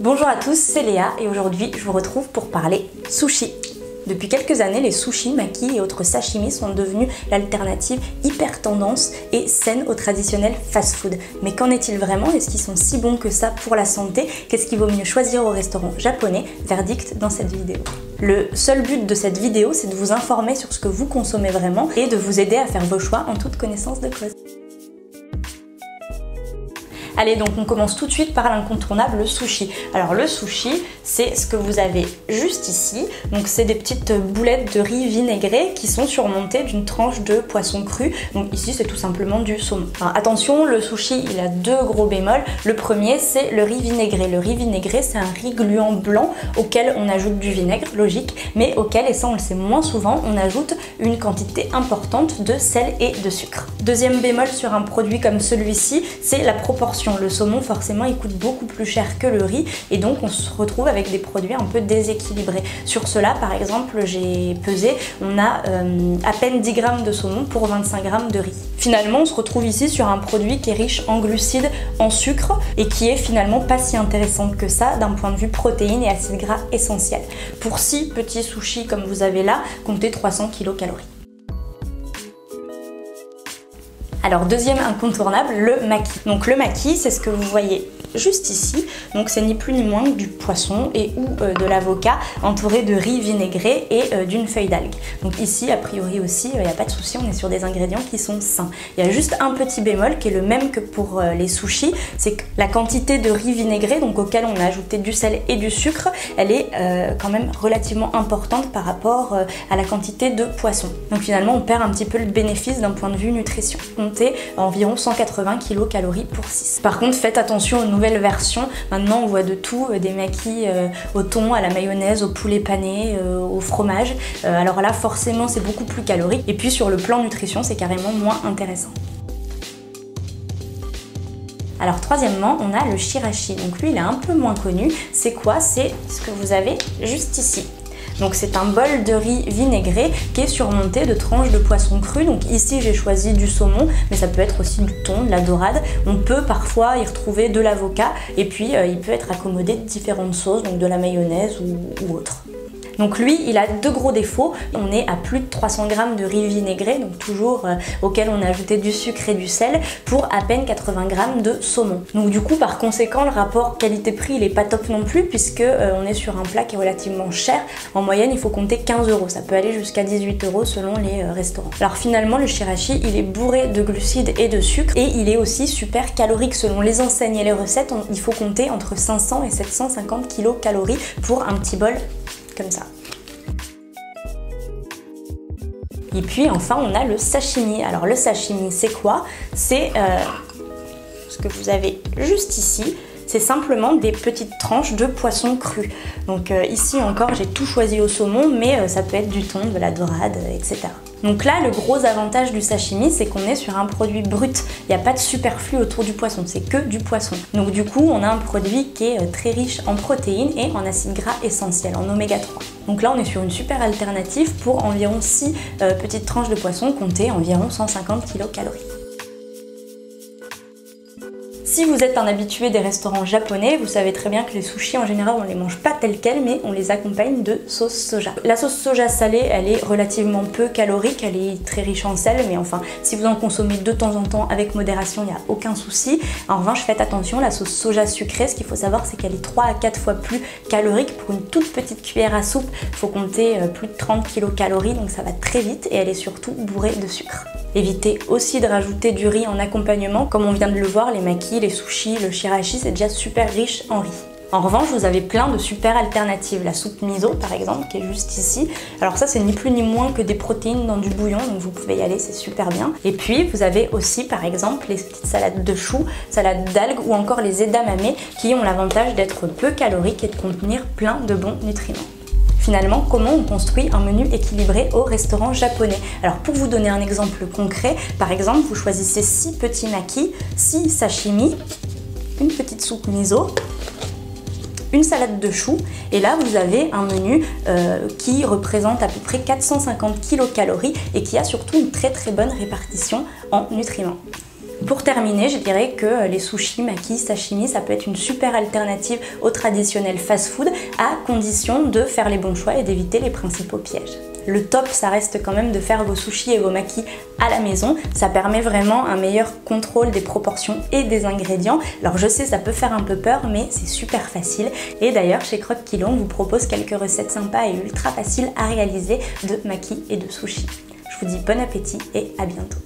Bonjour à tous, c'est Léa et aujourd'hui je vous retrouve pour parler sushi. Depuis quelques années, les sushis, makis et autres sashimi sont devenus l'alternative hyper tendance et saine au traditionnel fast-food. Mais qu'en est-il vraiment? Est-ce qu'ils sont si bons que ça pour la santé? Qu'est-ce qu'il vaut mieux choisir au restaurant japonais? Verdict dans cette vidéo. Le seul but de cette vidéo, c'est de vous informer sur ce que vous consommez vraiment et de vous aider à faire vos choix en toute connaissance de cause. Allez, donc on commence tout de suite par l'incontournable, le sushi. Alors le sushi, c'est ce que vous avez juste ici. Donc c'est des petites boulettes de riz vinaigré qui sont surmontées d'une tranche de poisson cru. Donc ici c'est tout simplement du saumon. Alors, attention, le sushi il a deux gros bémols. Le premier c'est le riz vinaigré. Le riz vinaigré c'est un riz gluant blanc auquel on ajoute du vinaigre, logique, mais auquel, et ça on le sait moins souvent, on ajoute une quantité importante de sel et de sucre. Deuxième bémol sur un produit comme celui-ci, c'est la proportion. Le saumon forcément il coûte beaucoup plus cher que le riz et donc on se retrouve avec des produits un peu déséquilibrés. Sur cela par exemple j'ai pesé, on a à peine 10 grammes de saumon pour 25 grammes de riz. Finalement on se retrouve ici sur un produit qui est riche en glucides, en sucre et qui est finalement pas si intéressant que ça d'un point de vue protéines et acides gras essentiels. Pour 6 petits sushis comme vous avez là, comptez 300 kcal. Alors deuxième incontournable, le maki. Donc le maki, c'est ce que vous voyez juste ici. Donc c'est ni plus ni moins que du poisson et ou de l'avocat entouré de riz vinaigré et d'une feuille d'algue. Donc ici, a priori aussi, il n'y a pas de souci, on est sur des ingrédients qui sont sains. Il y a juste un petit bémol qui est le même que pour les sushis, c'est que la quantité de riz vinaigré, donc auquel on a ajouté du sel et du sucre, elle est quand même relativement importante par rapport à la quantité de poisson. Donc finalement, on perd un petit peu le bénéfice d'un point de vue nutrition. Comptez environ 180 kcal pour 6. Par contre, faites attention aux nouvelles versions. Maintenant, on voit de tout, des makis au thon, à la mayonnaise, au poulet pané, au fromage. Alors là, forcément, c'est beaucoup plus calorique. Et puis, sur le plan nutrition, c'est carrément moins intéressant. Alors troisièmement, on a le shirashi. Donc lui, il est un peu moins connu. C'est quoi? C'est ce que vous avez juste ici. Donc c'est un bol de riz vinaigré qui est surmonté de tranches de poisson cru. Donc ici j'ai choisi du saumon, mais ça peut être aussi du thon, de la dorade. On peut parfois y retrouver de l'avocat et puis il peut être accommodé de différentes sauces, donc de la mayonnaise ou autre. Donc lui, il a deux gros défauts. On est à plus de 300 grammes de riz vinaigré, donc toujours auquel on a ajouté du sucre et du sel pour à peine 80 grammes de saumon. Donc du coup, par conséquent, le rapport qualité-prix, il est pas top non plus puisque on est sur un plat qui est relativement cher. En moyenne, il faut compter 15 €. Ça peut aller jusqu'à 18 € selon les restaurants. Alors finalement, le shirashi, il est bourré de glucides et de sucre et il est aussi super calorique. Selon les enseignes et les recettes, il faut compter entre 500 et 750 kcal pour un petit bol comme ça. Et puis enfin on a le sashimi. Alors le sashimi c'est quoi? C'est ce que vous avez juste ici. C'est simplement des petites tranches de poisson cru. Donc ici encore j'ai tout choisi au saumon, mais ça peut être du thon, de la dorade, etc. Donc là, le gros avantage du sashimi, c'est qu'on est sur un produit brut. Il n'y a pas de superflu autour du poisson, c'est que du poisson. Donc du coup, on a un produit qui est très riche en protéines et en acides gras essentiels, en oméga 3. Donc là, on est sur une super alternative pour environ 6 petites tranches de poisson, comptez environ 150 kcal. Si vous êtes un habitué des restaurants japonais, vous savez très bien que les sushis en général on les mange pas tels quels, mais on les accompagne de sauce soja. La sauce soja salée, elle est relativement peu calorique, elle est très riche en sel, mais enfin si vous en consommez de temps en temps avec modération, il n'y a aucun souci. En revanche, faites attention, la sauce soja sucrée, ce qu'il faut savoir c'est qu'elle est 3 à 4 fois plus calorique. Pour une toute petite cuillère à soupe, il faut compter plus de 30 kcal, donc ça va très vite et elle est surtout bourrée de sucre. Évitez aussi de rajouter du riz en accompagnement, comme on vient de le voir, les makis, les sushis, le shirashi, c'est déjà super riche en riz. En revanche, vous avez plein de super alternatives. La soupe miso, par exemple, qui est juste ici. Alors ça, c'est ni plus ni moins que des protéines dans du bouillon, donc vous pouvez y aller, c'est super bien. Et puis, vous avez aussi, par exemple, les petites salades de choux, salades d'algues ou encore les edamame qui ont l'avantage d'être peu caloriques et de contenir plein de bons nutriments. Finalement, comment on construit un menu équilibré au restaurant japonais? Alors pour vous donner un exemple concret, par exemple, vous choisissez 6 petits makis, 6 sashimi, une petite soupe miso, une salade de choux, et là vous avez un menu qui représente à peu près 450 kcal et qui a surtout une très bonne répartition en nutriments. Pour terminer, je dirais que les sushis, maki, sashimi, ça peut être une super alternative au traditionnel fast-food à condition de faire les bons choix et d'éviter les principaux pièges. Le top, ça reste quand même de faire vos sushis et vos makis à la maison. Ça permet vraiment un meilleur contrôle des proportions et des ingrédients. Alors je sais, ça peut faire un peu peur, mais c'est super facile. Et d'ailleurs, chez Croque Kilo, on vous propose quelques recettes sympas et ultra faciles à réaliser de makis et de sushis. Je vous dis bon appétit et à bientôt.